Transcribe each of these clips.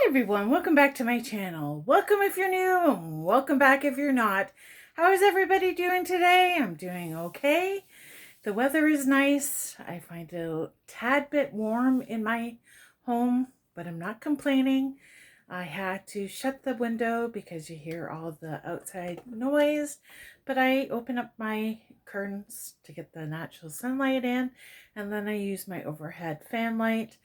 Hi everyone, welcome back to my channel. Welcome if you're new, and welcome back if you're not. How is everybody doing today? I'm doing okay. The weather is nice. I find it a tad bit warm in my home, but I'm not complaining. I had to shut the window because you hear all the outside noise, but I open up my curtains to get the natural sunlight in, and then I use my overhead fan light.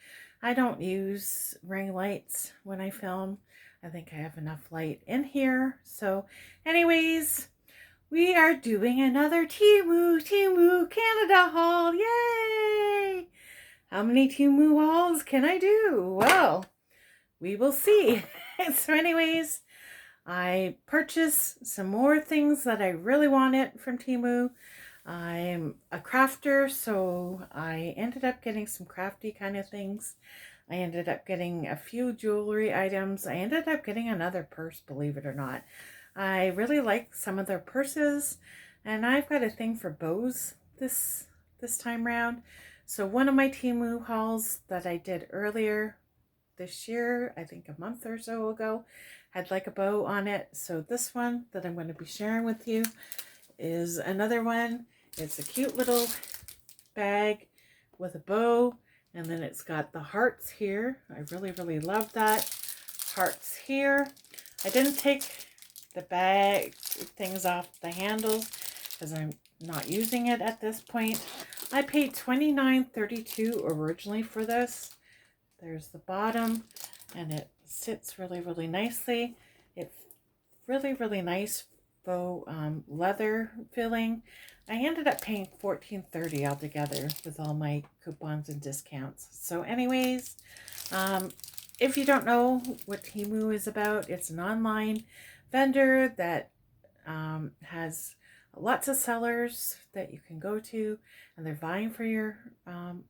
I don't use ring lights when I film. I think I have enough light in here. So anyways, we are doing another Temu Canada haul. Yay! How many Temu hauls can I do? Well, we will see. So anyways, I purchased some more things that I really wanted from Temu. I'm a crafter, so I ended up getting some crafty kind of things. I ended up getting a few jewelry items. I ended up getting another purse, believe it or not. I really like some of their purses, and I've got a thing for bows this time round. So one of my Temu hauls that I did earlier this year, I think a month or so ago, had like a bow on it. So this one that I'm going to be sharing with you is another one. It's a cute little bag with a bow, and then it's got the hearts here. I really love that. Hearts here. I didn't take the bag things off the handles because I'm not using it at this point. I paid $29.32 originally for this. There's the bottom, and it sits really nicely. It's really nice faux leather filling. I ended up paying $14.30 altogether with all my coupons and discounts. So anyways, if you don't know what Temu is about, it's an online vendor that has lots of sellers that you can go to, and they're vying for your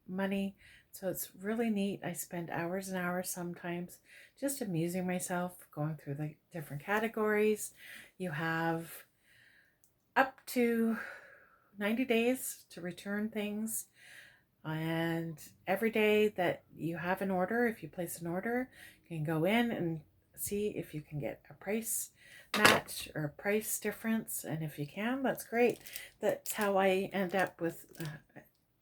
money. So it's really neat. I spend hours and hours sometimes just amusing myself, going through the different categories. You have up to 90 days to return things. And every day that you have an order, if you place an order, you can go in and see if you can get a price match or a price difference. And if you can, that's great. That's how I end up with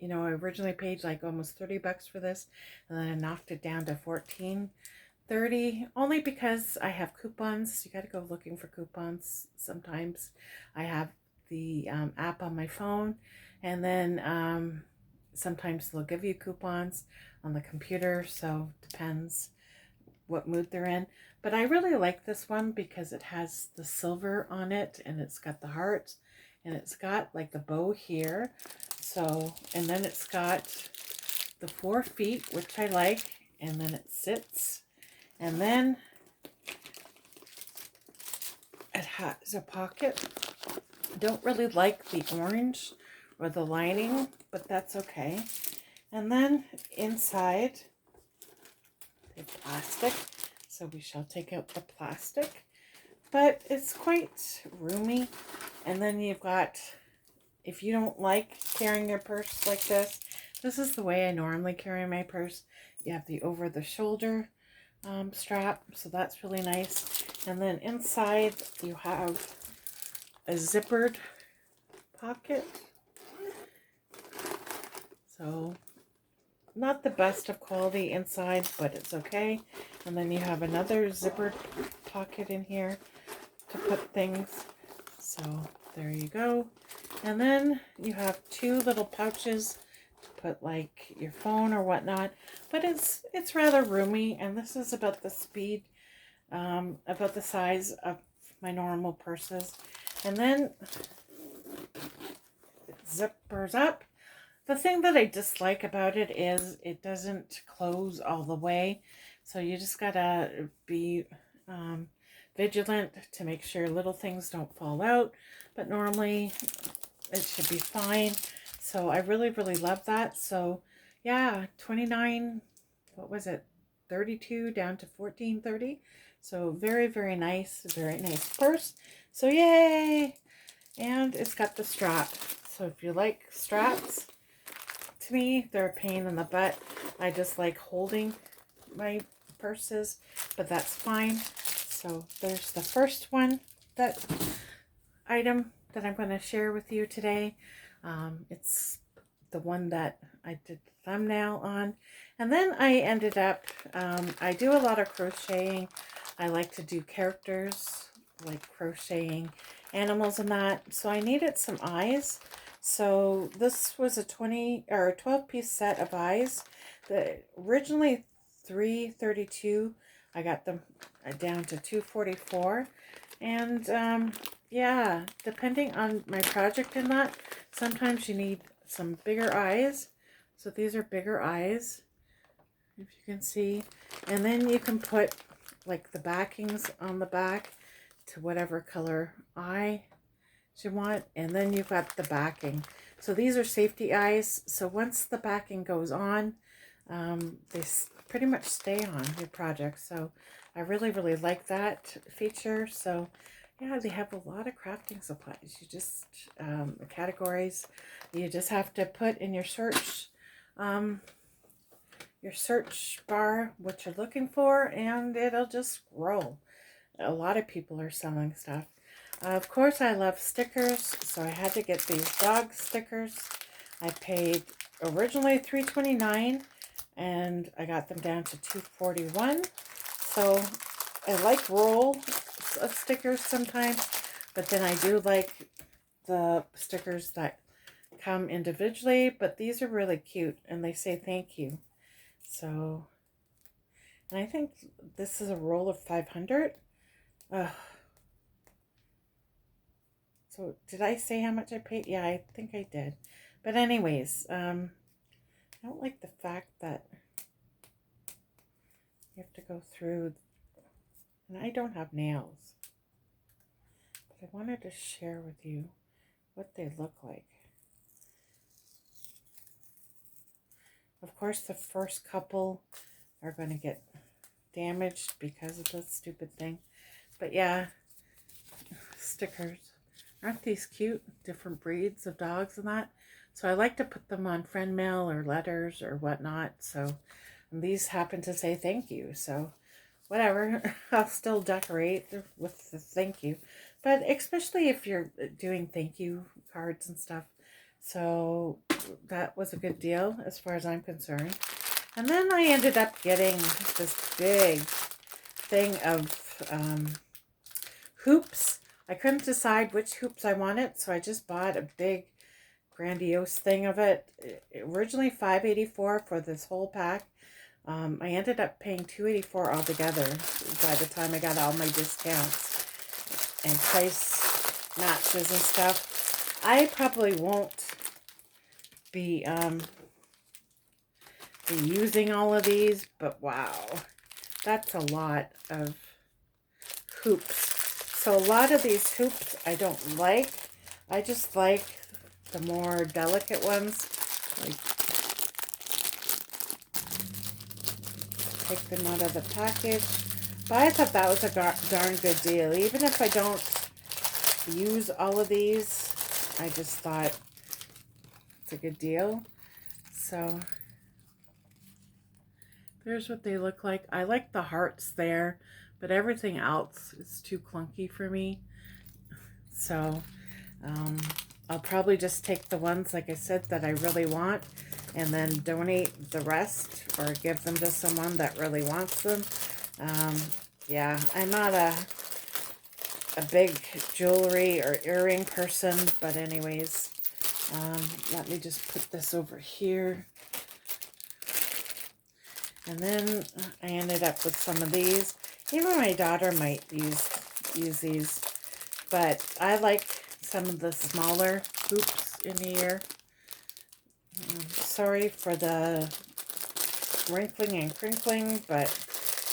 I originally paid like almost 30 bucks for this, and then I knocked it down to $14.30, only because I have coupons. You got to go looking for coupons sometimes. I have the app on my phone, and then sometimes they'll give you coupons on the computer, so depends what mood they're in. But I really like this one because it has the silver on it, and it's got the hearts, and it's got like the bow here. So, and then it's got the 4 feet, which I like, and then it sits, and then it has a pocket. I don't really like the orange or the lining, but that's okay. And then inside the plastic, so we shall take out the plastic, but it's quite roomy. And then you've got, if you don't like carrying your purse like this is the way I normally carry my purse. You have the over the shoulder strap, so that's really nice. And then inside you have a zippered pocket. So not the best of quality inside, but it's okay. And then you have another zippered pocket in here to put things. So there you go. And then you have 2 little pouches to put like your phone or whatnot, but it's rather roomy, and this is about the speed, about the size of my normal purses. And then it zippers up. The thing that I dislike about it is it doesn't close all the way, so you just gotta be vigilant to make sure little things don't fall out, but normally it should be fine. So I really love that. So yeah, 29, what was it, 32 down to 14.30. So very nice purse. So yay! And it's got the strap. So if you like straps, to me they're a pain in the butt. I just like holding my purses, but that's fine. So there's the first one, that item that I'm going to share with you today. It's the one that I did the thumbnail on. And then I ended up, I do a lot of crocheting. I like to do characters, like crocheting animals and that. So I needed some eyes. So this was a 20 or 12 piece set of eyes. Originally 332. I got them down to 244. And yeah, depending on my project and that, sometimes you need some bigger eyes. So these are bigger eyes, if you can see. And then you can put like the backings on the back to whatever color eye you want. And then you've got the backing. So these are safety eyes. So once the backing goes on, they pretty much stay on your project. So I really, really like that feature. So yeah, they have a lot of crafting supplies. You just, categories, you just have to put in your search bar what you're looking for, and it'll just roll. A lot of people are selling stuff. Of course, I love stickers, so I had to get these dog stickers. I paid originally $3.29, and I got them down to $2.41. So I like roll of stickers sometimes, but then I do like the stickers that come individually. But these are really cute, and they say thank you. So, and I think this is a roll of 500. So did I say how much I paid? Yeah, I think I did. But anyways, I don't like the fact that you have to go through, and I don't have nails. But I wanted to share with you what they look like. Of course, the first couple are going to get damaged because of this stupid thing. But yeah, stickers. Aren't these cute? Different breeds of dogs and that. So I like to put them on friend mail or letters or whatnot. So these happen to say thank you. So whatever, I'll still decorate with the thank you. But especially if you're doing thank you cards and stuff. So that was a good deal as far as I'm concerned. And then I ended up getting this big thing of hoops. I couldn't decide which hoops I wanted, so I just bought a big grandiose thing of it. Originally $5.84 for this whole pack. I ended up paying $2.84 altogether by the time I got all my discounts and price matches and stuff. I probably won't be using all of these, but wow, that's a lot of hoops. So a lot of these hoops I don't like. I just like the more delicate ones. Like, take them out of the package. But I thought that was a darn good deal. Even if I don't use all of these, I just thought it's a good deal. So there's what they look like. I like the hearts there, but everything else is too clunky for me. So I'll probably just take the ones, like I said, that I really want, and then donate the rest or give them to someone that really wants them. Yeah, I'm not a big jewelry or earring person, but anyways, let me just put this over here. And then I ended up with some of these. Even my daughter might use these, but I like some of the smaller hoops in here. Sorry for the wrinkling and crinkling, but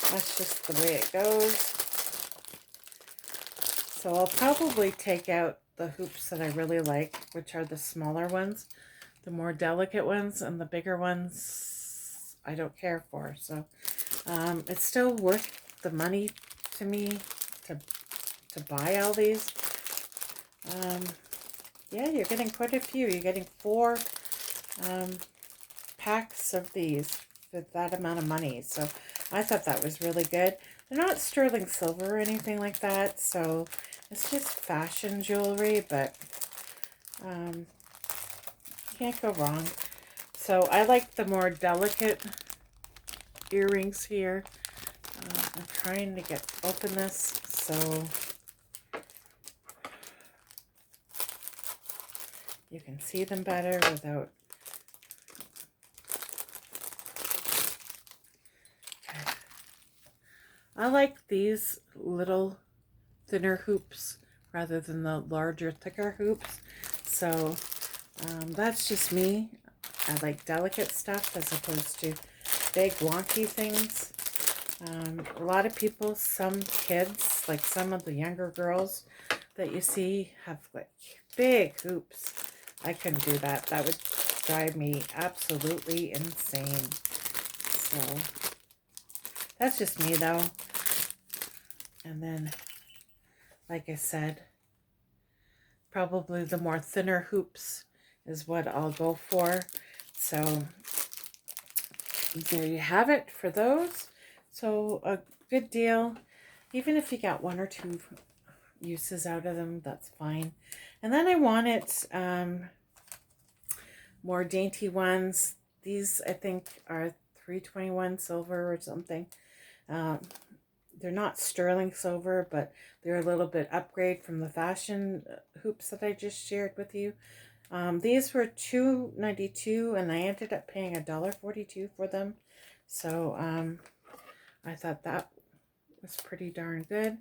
that's just the way it goes. So I'll probably take out the hoops that I really like, which are the smaller ones. The more delicate ones, and the bigger ones I don't care for. So it's still worth the money to me to buy all these. Yeah, you're getting quite a few. You're getting 4 packs of these for that amount of money. So I thought that was really good. They're not sterling silver or anything like that, so it's just fashion jewelry, but can't go wrong. So I like the more delicate earrings here. I'm trying to open this so you can see them better without. Okay. I like these little thinner hoops rather than the larger, thicker hoops. So that's just me. I like delicate stuff as opposed to big wonky things. A lot of people, some kids, like some of the younger girls that you see have like big hoops. I couldn't do that. That would drive me absolutely insane. So that's just me though. And then, like I said, probably the more thinner hoops is what I'll go for. So there you have it for those. So a good deal. Even if you got one or two uses out of them, that's fine. And then I wanted more dainty ones. These I think are 321 silver or something. They're not sterling silver, but they're a little bit upgrade from the fashion hoops that I just shared with you. These were $2.92 and I ended up paying $1.42 for them. So I thought that was pretty darn good.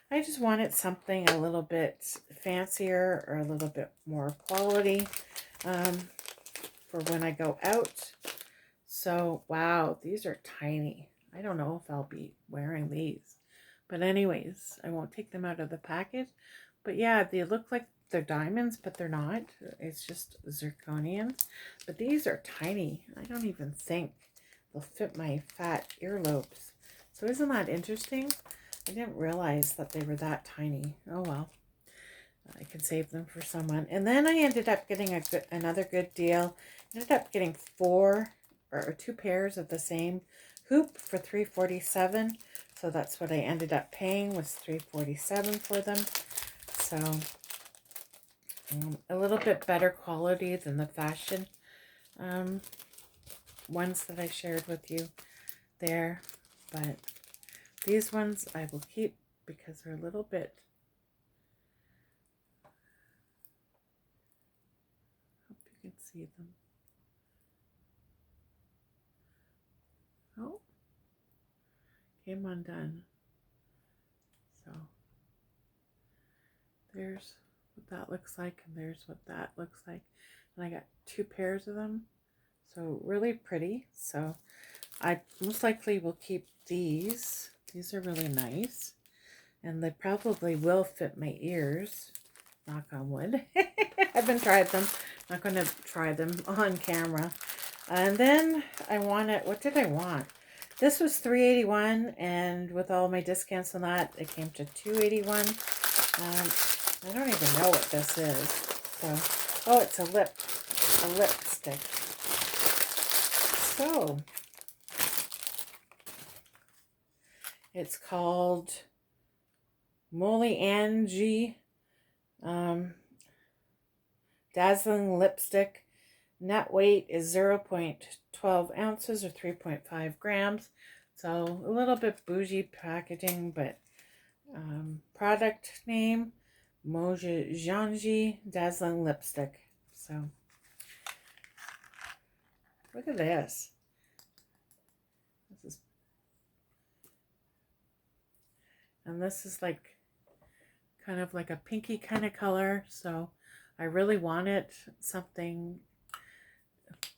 I just wanted something a little bit fancier or a little bit more quality for when I go out. So, wow, these are tiny. I don't know if I'll be wearing these. But anyways, I won't take them out of the package. But yeah, they look like they're diamonds, but they're not. It's just zirconians. But these are tiny. I don't even think they'll fit my fat earlobes. So isn't that interesting? I didn't realize that they were that tiny. Oh well. I can save them for someone. And then I ended up getting another good deal. Ended up getting two pairs of the same hoop for $3.47. So that's what I ended up paying, was $3.47 for them. So a little bit better quality than the fashion ones that I shared with you there. But these ones I will keep because they're a little bit. Hope you can see them. Oh, came undone. So there's what that looks like, and there's what that looks like. And I got two pairs of them. So really pretty. So I most likely will keep these. These are really nice. And they probably will fit my ears. Knock on wood. I haven't tried them. Not going to try them on camera. And then I wanted, what did I want? This was $3.81, and with all my discounts on that, it came to $2.81. I don't even know what this is. So, oh, it's a lipstick. So, it's called Molly Angie Dazzling Lipstick. Net weight is 0.12 ounces or 3.5 grams. So a little bit bougie packaging, but product name, Moja Janji Dazzling Lipstick. So look at this. This is like kind of like a pinky kind of color. So I really wanted something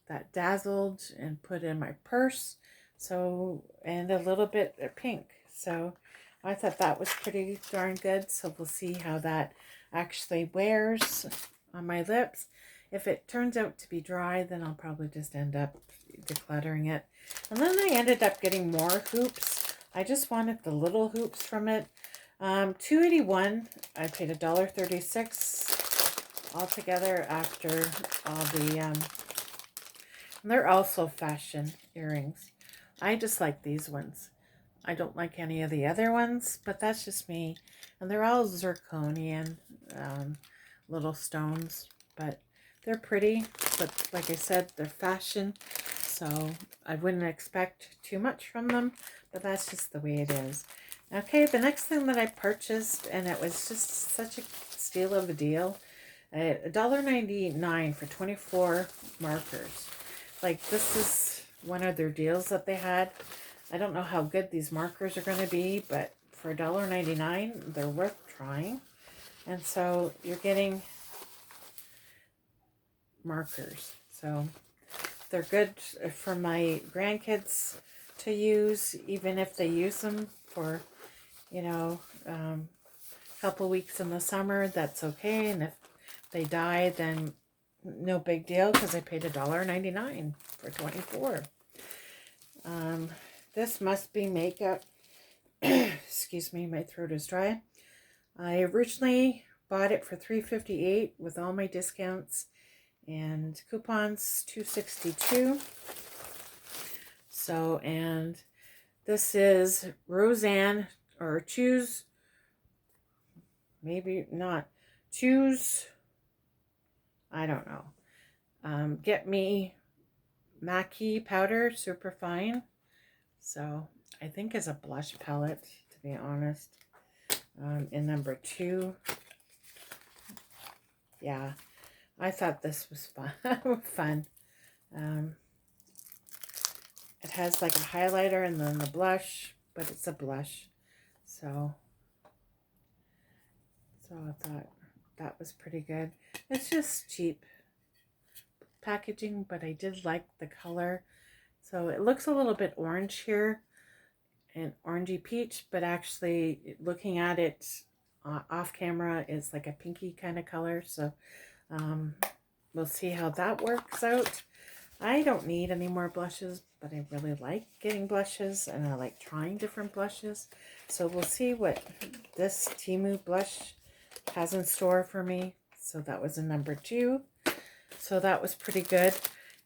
that dazzled and put in my purse. So, and a little bit of pink. So I thought that was pretty darn good. So we'll see how that actually wears on my lips. If it turns out to be dry, then I'll probably just end up decluttering it. And then I ended up getting more hoops. I just wanted the little hoops from it. $2.81. I paid $1.36 altogether after all the and they're also fashion earrings. I just like these ones. I don't like any of the other ones, but that's just me. And they're all zirconian little stones, but they're pretty. But like I said, they're fashion, so I wouldn't expect too much from them, but that's just the way it is. Okay, the next thing that I purchased, and it was just such a steal of a deal, $1.99 for 24 markers. Like, this is one of their deals that they had. I don't know how good these markers are going to be, but for $1.99, they're worth trying. And so you're getting markers. So they're good for my grandkids to use, even if they use them for, you know, a couple weeks in the summer, that's okay. And if they die, then no big deal, because I paid $1.99 for 24. This must be makeup. Excuse me, my throat is dry. I originally bought it for $3.58 with all my discounts and coupons, $2.62. So, and this is Roseanne, or choose, maybe not, choose, I don't know. Get Me Maki powder, super fine. So I think it's a blush palette, to be honest. In number 2. Yeah, I thought this was fun. It has like a highlighter and then the blush, but it's a blush. So I thought that was pretty good. It's just cheap packaging, but I did like the color. So it looks a little bit orange here, and orangey peach, but actually looking at it off camera, it's like a pinky kind of color. So we'll see how that works out. I don't need any more blushes, but I really like getting blushes, and I like trying different blushes. So we'll see what this Temu blush has in store for me. So that was in number 2. So that was pretty good.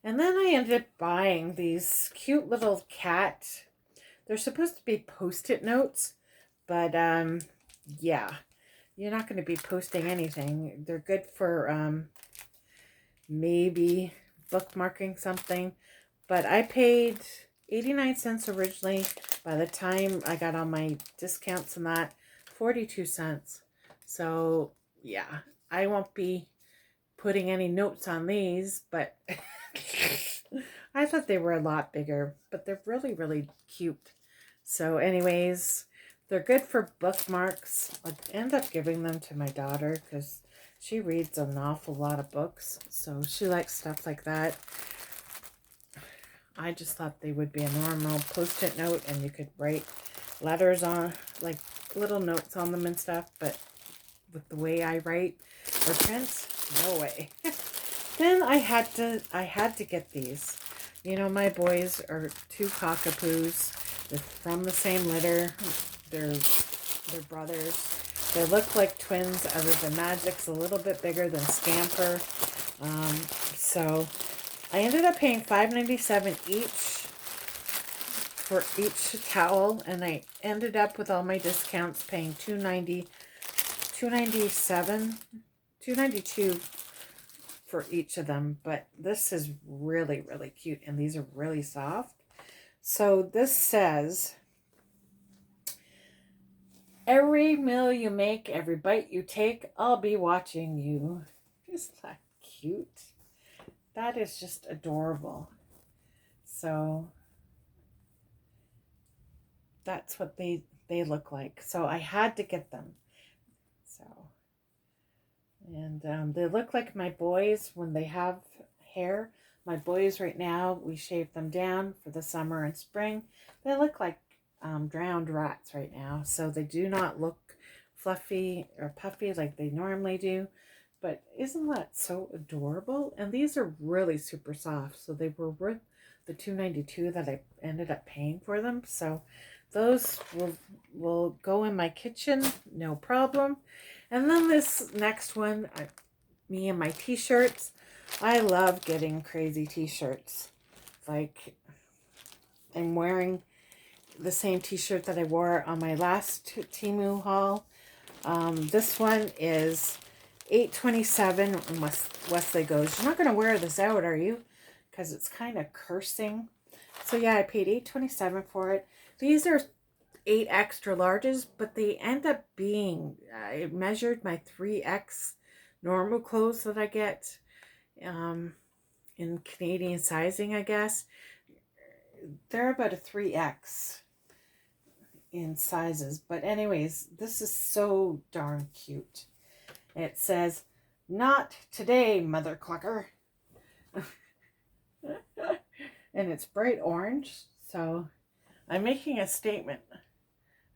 And then I ended up buying these cute little cat. They're supposed to be post-it notes, but yeah, you're not going to be posting anything. They're good for maybe bookmarking something, but I paid 89 cents originally. By the time I got all my discounts and that, 42 cents. So yeah, I won't be putting any notes on these, but I thought they were a lot bigger, but they're really, really cute. So anyways, they're good for bookmarks. I end up giving them to my daughter because she reads an awful lot of books, so she likes stuff like that. I just thought they would be a normal post-it note, and you could write letters on, like little notes on them and stuff, but with the way I write or print, no way. Then I had to get these. You know, my boys are 2 cockapoos. They're from the same litter. They're brothers. They look like twins, other than Magic's a little bit bigger than Scamper. So I ended up paying $5.97 each for each towel, and I ended up with all my discounts paying $2.92 for each of them. But this is really, really cute, and these are really soft. So this says, every meal you make, every bite you take, I'll be watching you. Isn't that cute? That is just adorable. So that's what they look like. So I had to get them. So, and they look like my boys when they have hair. My boys right now, we shave them down for the summer and spring. They look like drowned rats right now. So they do not look fluffy or puffy like they normally do. But isn't that so adorable? And these are really super soft. So they were worth the $2.92 that I ended up paying for them. So those will go in my kitchen, no problem. And then this next one, me and my t-shirts. I love getting crazy t-shirts. Like, I'm wearing the same t-shirt that I wore on my last Temu haul. This one is $8.27, and Wesley goes, "You're not going to wear this out, are you? Because it's kind of cursing." So yeah, I paid $8.27 for it. These are 8 extra larges, but they end up being, I measured my 3X normal clothes that I get in Canadian sizing, I guess. They're about a 3X in sizes. But anyways, this is so darn cute. It says, "Not today, mother clucker." And it's bright orange, so I'm making a statement.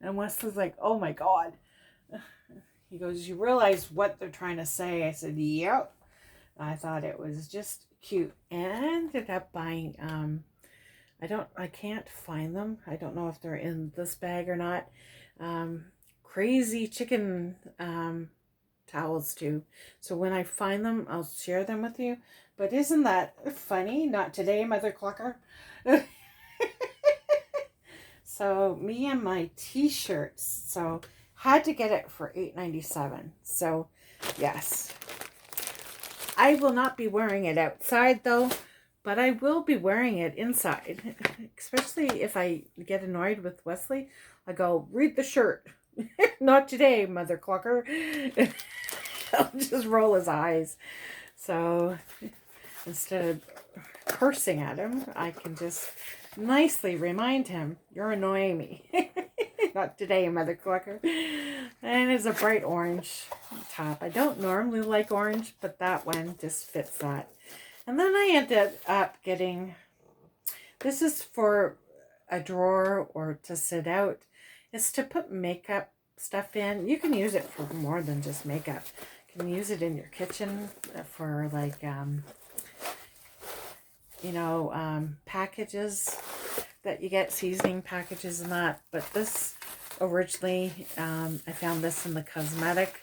And Wesley's like, "Oh my God." He goes, "You realize what they're trying to say?" I said, "Yep." I thought it was just cute. And I ended up buying, I can't find them. I don't know if they're in this bag or not. Crazy chicken towels too. So when I find them, I'll share them with you. But isn't that funny? Not today, mother clucker. So me and my t-shirts. So had to get it for $8.97. So yes. I will not be wearing it outside though, but I will be wearing it inside. Especially if I get annoyed with Wesley. I go, "Read the shirt." "Not today, mother clucker." I'll just roll his eyes. So instead of cursing at him, I can just nicely remind him, "You're annoying me." "Not today, mother clucker." And it's a bright orange top. I don't normally like orange, but that one just fits that. And then I ended up getting, this is for a drawer or to sit out. It's to put makeup stuff in. You can use it for more than just makeup. You can use it in your kitchen for like, packages that you get, seasoning packages and that. But this originally, I found this in the cosmetic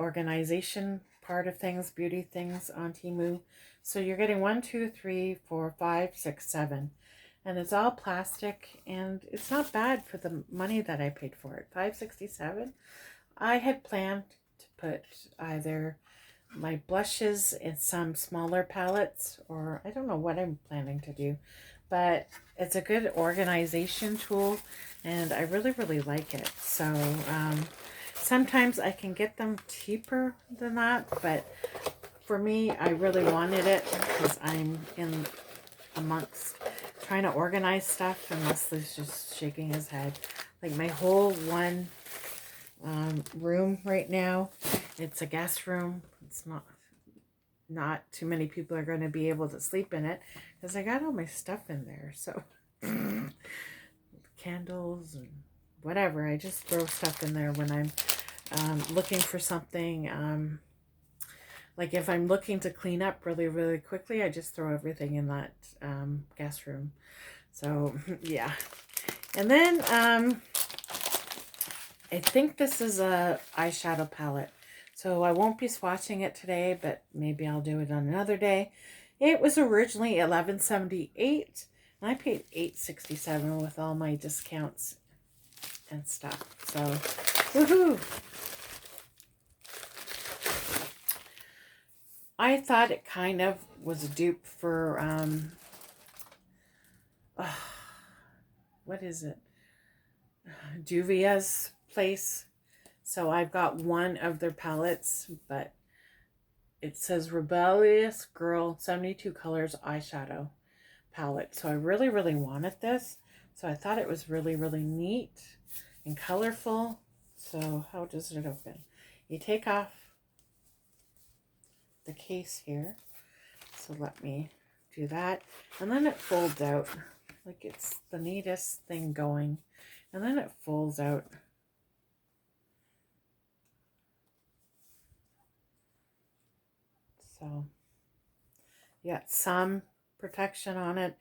organization part of things, beauty things on Temu. So you're getting 1, 2, 3, 4, 5, 6, 7. And it's all plastic, and it's not bad for the money that I paid for it. $5.67. I had planned to put either my blushes in some smaller palettes, or I don't know what I'm planning to do, but it's a good organization tool, and I really, really like it. So sometimes I can get them cheaper than that, but for me, I really wanted it because I'm in amongst trying to organize stuff, and Leslie's just shaking his head. Like my whole one room right now, it's a guest room. It's not too many people are going to be able to sleep in it because I got all my stuff in there. So candles and whatever, I just throw stuff in there when I'm looking for something. Like if I'm looking to clean up really, really quickly, I just throw everything in that guest room. So yeah. And then I think this is a eyeshadow palette. So I won't be swatching it today, but maybe I'll do it on another day. It was originally $11.78, and I paid $8.67 with all my discounts and stuff. So, woohoo! I thought it kind of was a dupe for, what is it? Juvia's place. So I've got one of their palettes, but it says Rebellious Girl 72 Colors Eyeshadow Palette. So I really, really wanted this. So I thought it was really, really neat and colorful. So how does it open? You take off the case here. So let me do that. And then it folds out. Like it's the neatest thing going. And then it folds out. So you got some protection on it,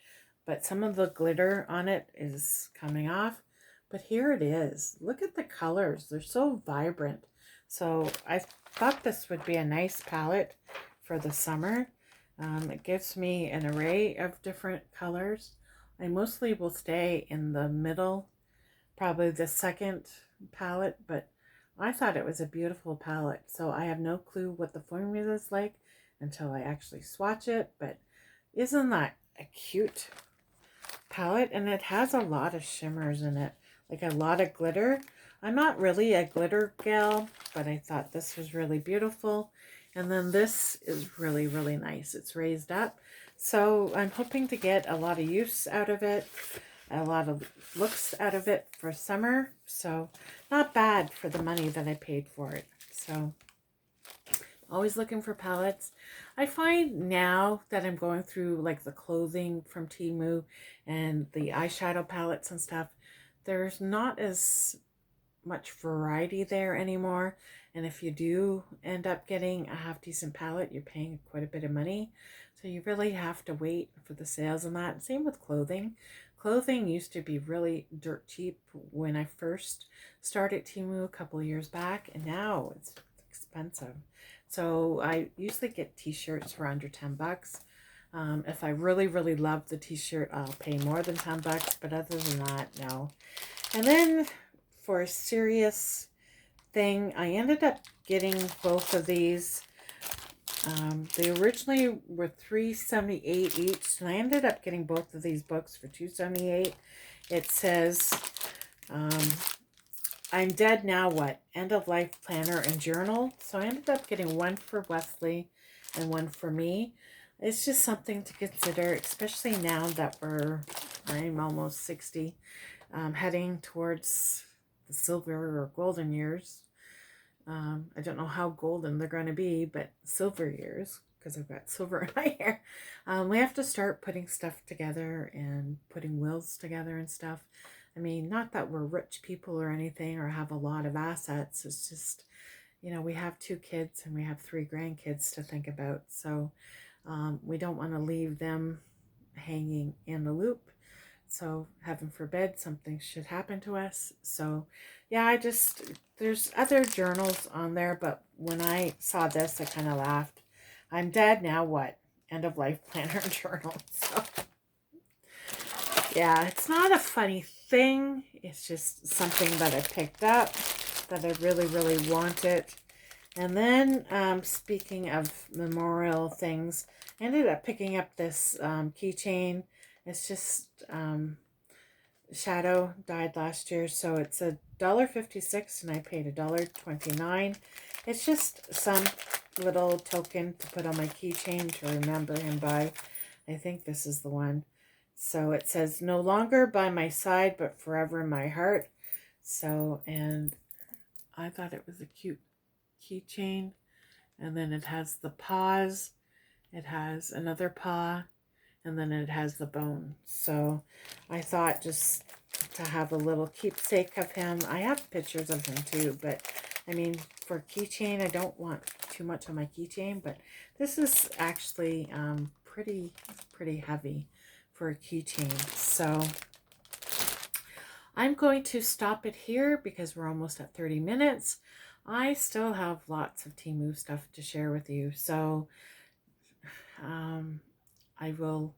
but some of the glitter on it is coming off. But here it is. Look at the colors. They're so vibrant. So I thought this would be a nice palette for the summer. It gives me an array of different colors I mostly will stay in the middle, probably the second palette, but I thought it was a beautiful palette. So I have no clue what the formula is like until I actually swatch it, but isn't that a cute palette? And it has a lot of shimmers in it, like a lot of glitter. I'm not really a glitter gal, but I thought this was really beautiful. And then this is really, really nice. It's raised up. So I'm hoping to get a lot of use out of it, a lot of looks out of it for summer. So not bad for the money that I paid for it. So always looking for palettes. I find now that I'm going through like the clothing from Temu and the eyeshadow palettes and stuff, there's not as much variety there anymore. And if you do end up getting a half decent palette, you're paying quite a bit of money. So you really have to wait for the sales on that. Same with clothing. Clothing used to be really dirt cheap when I first started Temu a couple of years back, and now it's expensive. So I usually get t-shirts for under 10 bucks. If I really, really love the t-shirt, I'll pay more than 10 bucks, but other than that, no. And then for a serious thing, I ended up getting both of these. They originally were $3.78 each, and I ended up getting both of these books for $2.78. It says, I'm Dead Now What? End of Life Planner and Journal. So I ended up getting one for Wesley and one for me. It's just something to consider, especially now that I'm almost 60, heading towards the silver or golden years. I don't know how golden they're going to be, but silver years, because I've got silver in my hair. We have to start putting stuff together and putting wills together and stuff. I mean, not that we're rich people or anything or have a lot of assets. It's just, you know, we have 2 kids and we have 3 grandkids to think about. So we don't want to leave them hanging in the loop. So heaven forbid something should happen to us. So yeah, there's other journals on there, but when I saw this, I kind of laughed. I'm Dead Now What? End of Life Planner and Journal. So yeah, it's not a funny thing. It's just something that I picked up that I really, really wanted. And then speaking of memorial things, I ended up picking up this keychain. It's just Shadow died last year, so it's $1.56 and I paid $1.29. It's just some little token to put on my keychain to remember him by. I think this is the one. So it says, no longer by my side, but forever in my heart. So, and I thought it was a cute keychain. And then it has the paws. It has another paw. And then it has the bone. So I thought just to have a little keepsake of him. I have pictures of him too, but I mean, for a keychain, I don't want too much on my keychain, but this is actually pretty heavy for a keychain. So I'm going to stop it here because we're almost at 30 minutes. I still have lots of Temu stuff to share with you. So I will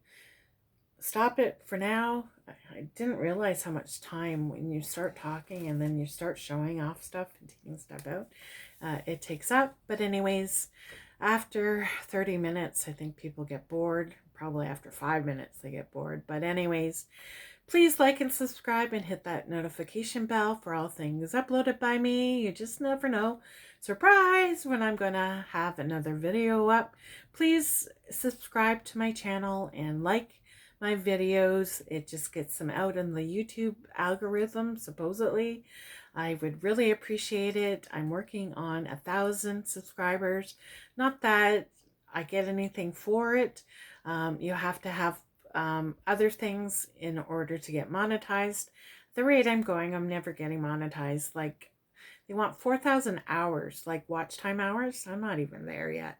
stop it for now. I didn't realize how much time when you start talking and then you start showing off stuff and taking stuff out, it takes up. But anyways, after 30 minutes, I think people get bored. Probably after 5 minutes, they get bored. But anyways, please like and subscribe and hit that notification bell for all things uploaded by me. You just never know. Surprise when I'm going to have another video up. Please subscribe to my channel and like my videos. It just gets them out in the YouTube algorithm, supposedly. I would really appreciate it. I'm working on 1,000 subscribers. Not that I get anything for it. You have to have other things in order to get monetized. The rate I'm going, I'm never getting monetized. Like, they want 4,000 hours, like watch time hours. I'm not even there yet.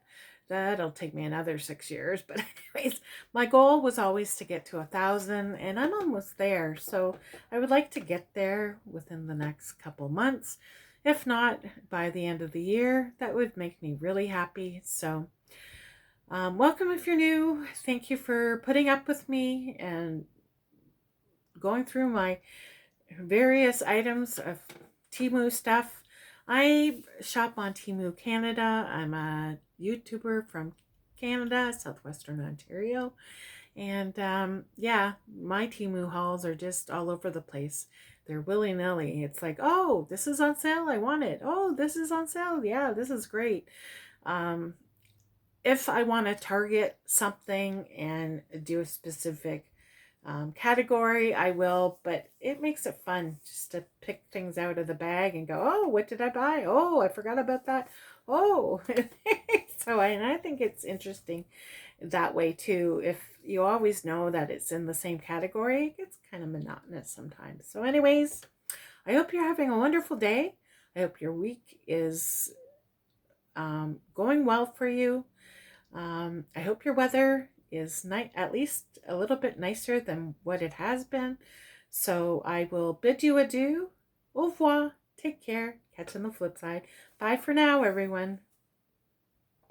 That'll take me another 6 years. But anyways, my goal was always to get to 1,000, and I'm almost there. So I would like to get there within the next couple months. If not, by the end of the year, that would make me really happy. So welcome if you're new. Thank you for putting up with me and going through my various items of Temu stuff. I shop on Temu Canada. I'm a YouTuber from Canada, southwestern Ontario. And yeah, my Temu hauls are just all over the place. They're willy-nilly. It's like, oh, this is on sale. I want it. Oh, this is on sale. Yeah, this is great. Um, if I want to target something and do a specific category, I will, but it makes it fun just to pick things out of the bag and go, oh, what did I buy? Oh, I forgot about that. Oh, and I think it's interesting that way too. If you always know that it's in the same category, it gets kind of monotonous sometimes. So anyways, I hope you're having a wonderful day. I hope your week is going well for you. I hope your weather is at least a little bit nicer than what it has been. So I will bid you adieu. Au revoir. Take care. Catch you on the flip side. Bye for now, everyone.